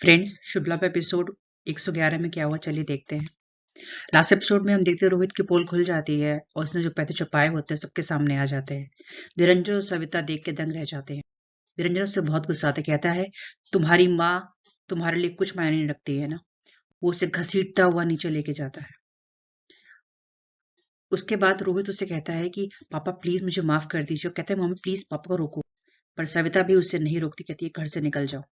Friends, शुभ लाभ episode 111 में क्या हुआ चलिए देखते हैं। लास्ट एपिसोड में हम देखते हैं रोहित की पोल खुल जाती है और उसने जो पैसे छुपाए होते हैं सबके सामने आ जाते हैं। निरंजन और सविता देख के दंग रह जाते हैं। निरंजन उससे बहुत गुस्सा आता है, कहता है तुम्हारी माँ तुम्हारे लिए कुछ मायने नहीं रखती है ना। वो उसे घसीटता हुआ नीचे लेके जाता है। उसके बाद रोहित उससे कहता है कि पापा प्लीज मुझे माफ कर दीजिए। कहता है मम्मी प्लीज पापा को रोको, पर सविता भी उससे नहीं रोकती, कहती है घर से निकल जाओ।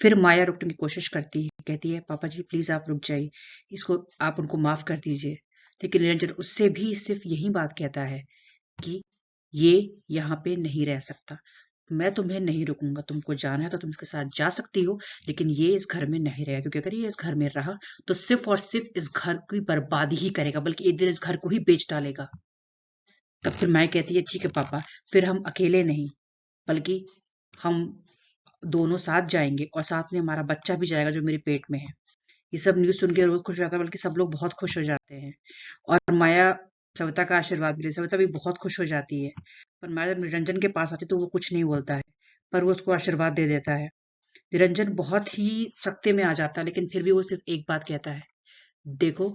फिर माया रुकने की कोशिश करती है, कहती है पापा जी प्लीज आप रुक जाइए, इसको आप उनको माफ कर दीजिए। लेकिन निरंजन उससे भी सिर्फ यही बात कहता है कि ये यहाँ पे नहीं रह सकता, मैं तुम्हें नहीं रुकूंगा, तुमको जाना है तो तुम इसके साथ जा सकती हो, लेकिन ये इस घर में नहीं रहेगा, क्योंकि अगर ये इस घर में रहा तो सिर्फ और सिर्फ इस घर की बर्बादी ही करेगा, बल्कि एक दिन इस घर को ही बेच डालेगा। तब फिर माया कहती है ठीक है पापा, फिर हम अकेले नहीं बल्कि हम दोनों साथ जाएंगे और साथ में हमारा बच्चा भी जाएगा जो मेरे पेट में है। ये सब न्यूज सुन के रोज खुश हो जाता है, बल्कि सब लोग बहुत खुश हो जाते हैं। और माया सविता का आशीर्वाद मिले, सविता भी बहुत खुश हो जाती है। पर माया जब निरंजन के पास आती है तो वो कुछ नहीं बोलता है, पर वो उसको आशीर्वाद दे देता है। निरंजन बहुत ही सख्ते में आ जाता है, लेकिन फिर भी वो सिर्फ एक बात कहता है, देखो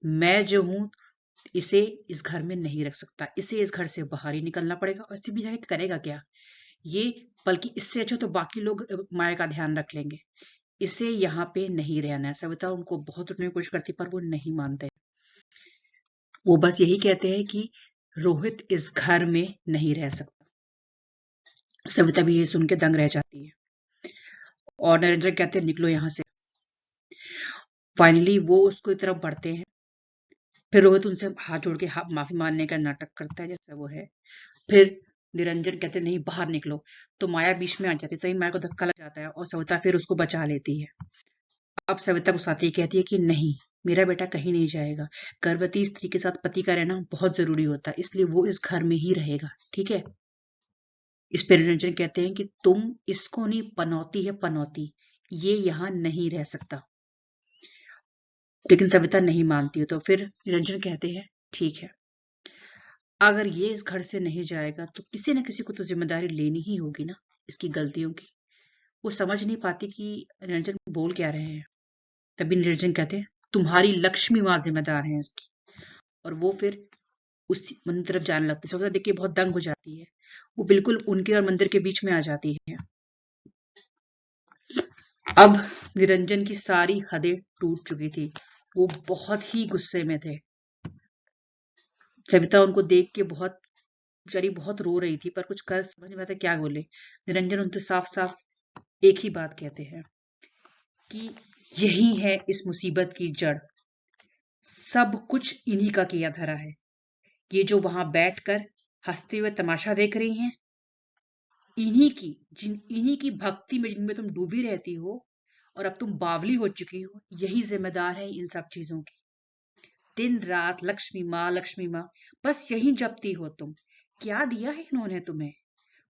मैं जो हूं इसे इस घर में नहीं रख सकता, इसे इस घर से बाहर ही निकलना पड़ेगा, और इसे भी जाके करेगा क्या ये, बल्कि इससे अच्छा तो बाकी लोग माया का ध्यान रख लेंगे, इसे यहाँ पे नहीं रहना है। सविता उनको बहुत रुकने की कोशिश करती पर वो नहीं मानते। वो बस यही कहते हैं कि रोहित इस घर में नहीं रह सकता। सविता भी ये सुन के दंग रह जाती है और नरेंद्र कहते हैं निकलो यहाँ से। फाइनली वो उसको तरफ बढ़ते हैं। फिर रोहित उनसे हाथ जोड़ के माफी मांगने का नाटक करता है जैसा वो है। फिर निरंजन कहते नहीं बाहर निकलो, तो माया बीच में आ जाती है, तो माया को धक्का लग जाता है और सविता फिर उसको बचा लेती है। अब सविता गुस्साती है, कहती है कि नहीं, मेरा बेटा कहीं नहीं जाएगा, गर्भवती स्त्री के साथ पति का रहना बहुत जरूरी होता है, इसलिए वो इस घर में ही रहेगा, ठीक है। इस पर निरंजन कहते हैं कि तुम इसको नहीं, पनौती है पनौती, ये यहाँ नहीं रह सकता। लेकिन सविता नहीं मानती है, तो फिर निरंजन कहते हैं ठीक है, अगर ये इस घर से नहीं जाएगा तो किसी न किसी को तो जिम्मेदारी लेनी ही होगी ना इसकी गलतियों की। वो समझ नहीं पाती कि निरंजन बोल क्या रहे हैं। तभी निरंजन कहते हैं तुम्हारी लक्ष्मी माँ जिम्मेदार है इसकी। और वो फिर उसी मंदिर तरफ जाने लगती है। सविता देख के बहुत दंग हो जाती है, वो बिल्कुल उनके और मंदिर के बीच में आ जाती है। अब निरंजन की सारी हदें टूट चुकी थी, वो बहुत ही गुस्से में थे। सविता उनको देख के बहुत बेचारी बहुत रो रही थी, पर कुछ कर समझ नहीं आता क्या बोले। निरंजन उनसे साफ साफ एक ही बात कहते हैं कि यही है इस मुसीबत की जड़, सब कुछ इन्हीं का किया धरा है। ये जो वहां बैठकर हंसते हुए तमाशा देख रही हैं, इन्हीं की भक्ति में जिनमें तुम डूबी रहती हो और अब तुम बावली हो चुकी हो, यही जिम्मेदार है इन सब चीजों की। दिन रात लक्ष्मी माँ बस यही जपती हो तुम। क्या दिया है इन्होंने तुम्हें?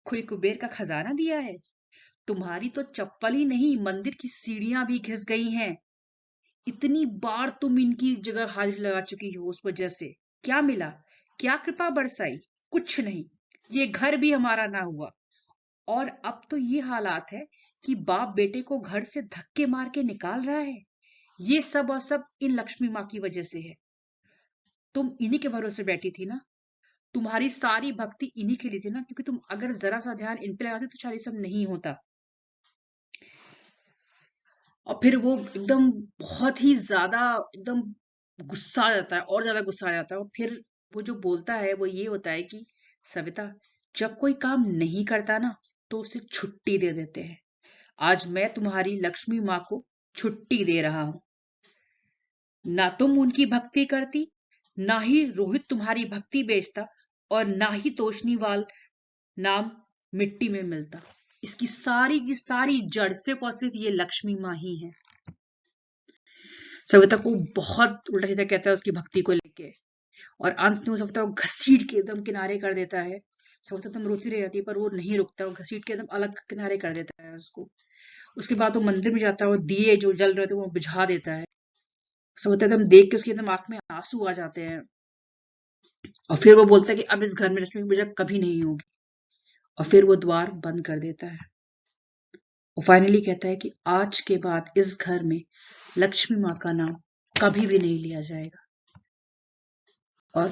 कोई कुबेर का खजाना दिया है? तुम्हारी तो चप्पल ही नहीं, मंदिर की सीढ़ियां भी घिस गई हैं। इतनी बार तुम इनकी जगह हाजिरी लगा चुकी हो, उस वजह से क्या मिला? क्या कृपा बरसाई? कुछ नहीं। ये घर भी हमारा ना हुआ, और अब तो ये हालात है कि बाप बेटे को घर से धक्के मार के निकाल रहा है। ये सब और सब इन लक्ष्मी माँ की वजह से है। तुम इन्हीं के भरोसे बैठी थी ना, तुम्हारी सारी भक्ति इन्हीं के लिए थी ना, क्योंकि तुम अगर जरा सा ध्यान इन पे लगाते तो शायद ये सब नहीं होता। और फिर वो एकदम बहुत ही ज्यादा एकदम गुस्सा आ जाता है, और ज्यादा गुस्सा आ जाता है। और फिर वो जो बोलता है वो ये होता है कि सविता, जब कोई काम नहीं करता ना तो उसे छुट्टी दे देते हैं। आज मैं तुम्हारी लक्ष्मी माँ को छुट्टी दे रहा हूं। ना तुम उनकी भक्ति करती, ना ही रोहित तुम्हारी भक्ति बेचता, और ना ही तोशनीवाल नाम मिट्टी में मिलता। इसकी सारी की सारी जड़ सिर्फ और सिर्फ ये लक्ष्मी माँ ही है। सविता को बहुत उल्टा सीधा कहता है उसकी भक्ति को लेके, और अंत में सविता को घसीट के एकदम किनारे कर देता है। सविता एकदम रोती रह जाती है, पर वो नहीं रुकता, वो घसीट के एकदम अलग किनारे कर देता है उसको। उसके बाद वो मंदिर में जाता है और दिए जो जल रहे थे वो बुझा देता है। सविता एकदम देख के उसकी एकदम आंख में आंसू आ जाते हैं। और फिर वो बोलता है कि अब इस घर में लक्ष्मी की पूजा कभी नहीं होगी, और फिर वो द्वार बंद कर देता है। वो फाइनली कहता है कि आज के बाद इस घर में लक्ष्मी माँ का नाम कभी भी नहीं लिया जाएगा, और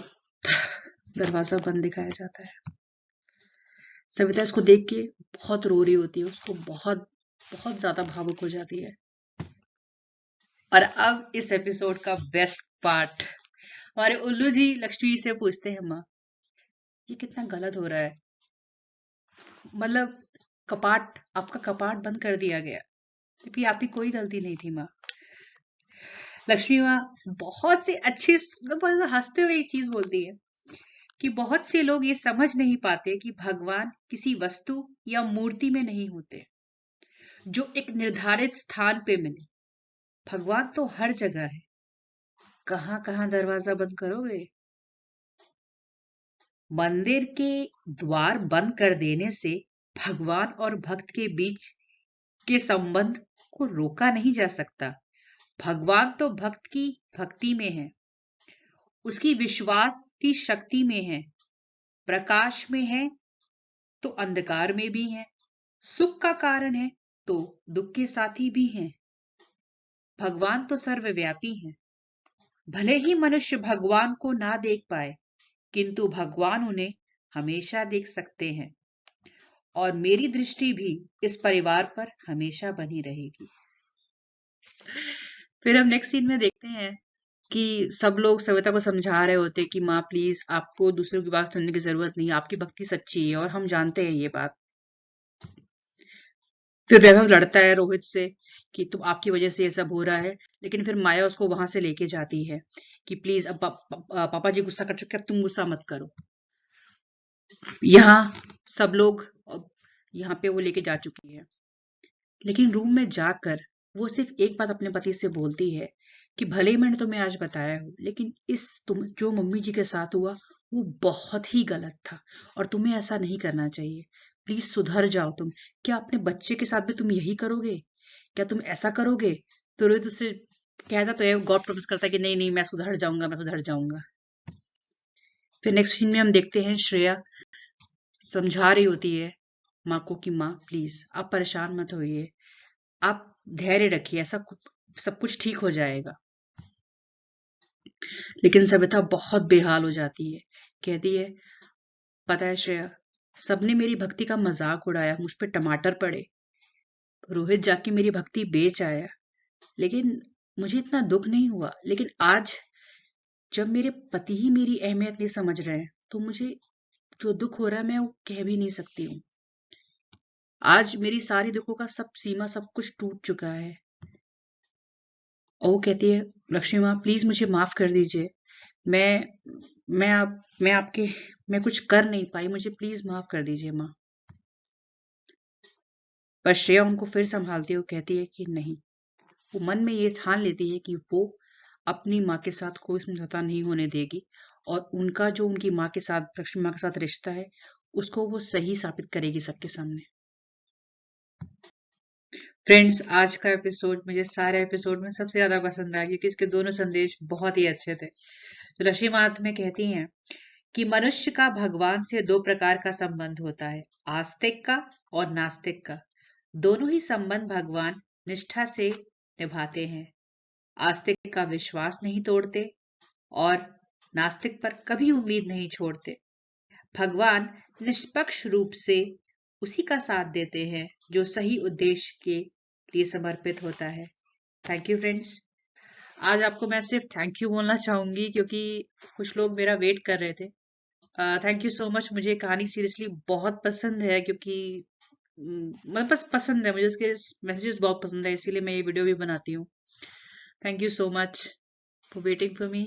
दरवाजा बंद दिखाया जाता है। सविता इसको देख के बहुत रो रही होती है, उसको बहुत बहुत ज्यादा भावुक हो जाती है। और अब इस एपिसोड का बेस्ट पार्ट, हमारे उल्लू जी लक्ष्मी से पूछते हैं, माँ ये कितना गलत हो रहा है, मतलब आपका कपाट बंद कर दिया गया, क्योंकि आपकी कोई गलती नहीं थी माँ। लक्ष्मी माँ बहुत सी अच्छी, मतलब हंसते हुए एक चीज बोलती है कि बहुत से लोग ये समझ नहीं पाते कि भगवान किसी वस्तु या मूर्ति में नहीं होते जो एक निर्धारित स्थान पे मिले। भगवान तो हर जगह है, कहाँ कहाँ दरवाजा बंद करोगे। मंदिर के द्वार बंद कर देने से भगवान और भक्त के बीच के संबंध को रोका नहीं जा सकता। भगवान तो भक्त की भक्ति में है, उसकी विश्वास की शक्ति में है, प्रकाश में है तो अंधकार में भी है, सुख का कारण है तो दुख के साथी भी हैं। भगवान तो सर्वव्यापी हैं। भले ही मनुष्य भगवान को ना देख पाए, किंतु भगवान उन्हें हमेशा देख सकते हैं, और मेरी दृष्टि भी इस परिवार पर हमेशा बनी रहेगी। फिर हम नेक्स्ट सीन में देखते हैं कि सब लोग सविता को समझा रहे होते कि माँ प्लीज, आपको दूसरों की बात सुनने की जरूरत नहीं, आपकी भक्ति सच्ची है और हम जानते हैं ये बात। फिर वैभव लड़ता है रोहित से कि तुम, आपकी वजह से ये सब हो रहा है, लेकिन फिर माया उसको वहां से लेके जाती है कि प्लीज, अब पापा जी गुस्सा कर चुके, अब तुम गुस्सा मत करो। यहाँ सब लोग अब यहाँ पे वो लेके जा चुकी है, लेकिन रूम में जाकर वो सिर्फ एक बात अपने पति से बोलती है कि भले ही मैंने तुम्हें आज बताया हो, लेकिन तुम जो मम्मी जी के साथ हुआ वो बहुत ही गलत था और तुम्हें ऐसा नहीं करना चाहिए। प्लीज सुधर जाओ तुम। क्या अपने बच्चे के साथ भी तुम यही करोगे? क्या तुम ऐसा करोगे? तो रोहित उससे कहता तो है, गॉड प्रॉमिस करता है कि नहीं नहीं, मैं सुधर जाऊंगा, मैं सुधर जाऊंगा। फिर नेक्स्ट सीन में हम देखते हैं श्रेया समझा रही होती है माँ को कि माँ प्लीज आप परेशान मत होइए, आप धैर्य रखिए, सब कुछ ठीक हो जाएगा। लेकिन सविता बहुत बेहाल हो जाती है, कहती है पता है श्रेया, सबने मेरी भक्ति का मजाक उड़ाया, मुझ पे टमाटर पड़े, रोहित जाके मेरी भक्ति बेच आया, लेकिन मुझे इतना दुख नहीं हुआ। लेकिन आज जब मेरे पति ही मेरी अहमियत नहीं समझ रहे हैं, तो मुझे जो दुख हो रहा है मैं वो कह भी नहीं सकती हूँ। आज मेरी सारी दुखों का सब सीमा, सब कुछ टूट चुका है। और वो कहती है लक्ष्मी माँ प्लीज मुझे माफ कर दीजिए, मैं आपके, मैं कुछ कर नहीं पाई, मुझे प्लीज माफ कर दीजिए माँ। पर श्रेया उनको फिर संभालती है, वो कहती है कि नहीं, वो मन में ये ठान लेती है कि वो अपनी माँ के साथ कोई समझौता नहीं होने देगी, और उनका जो उनकी माँ के साथ, लक्ष्मी माँ के साथ रिश्ता है, उसको वो सही साबित करेगी सबके सामने। फ्रेंड्स, आज का एपिसोड मुझे सारे एपिसोड में सबसे ज्यादा पसंद आया, क्योंकि इसके दोनों संदेश बहुत ही अच्छे थे। तो लक्ष्मी माँ में कहती हैं कि मनुष्य का भगवान से दो प्रकार का संबंध होता है, आस्तिक का और नास्तिक का। दोनों ही संबंध भगवान निष्ठा से निभाते हैं। आस्तिक का विश्वास नहीं तोड़ते और नास्तिक पर कभी उम्मीद नहीं छोड़ते। भगवान निष्पक्ष रूप से उसी का साथ देते हैं जो सही उद्देश्य के लिए समर्पित होता है। Thank you friends. आज आपको मैं सिर्फ थैंक यू बोलना चाहूंगी, क्योंकि कुछ लोग मेरा वेट कर रहे थे। Thank you so much. मुझे कहानी सीरियसली बहुत पसंद है, क्योंकि मतलब बस पसंद है मुझे, उसके मैसेजेस बहुत पसंद है, इसीलिए मैं ये वीडियो भी बनाती हूँ। Thank you so much for waiting for me.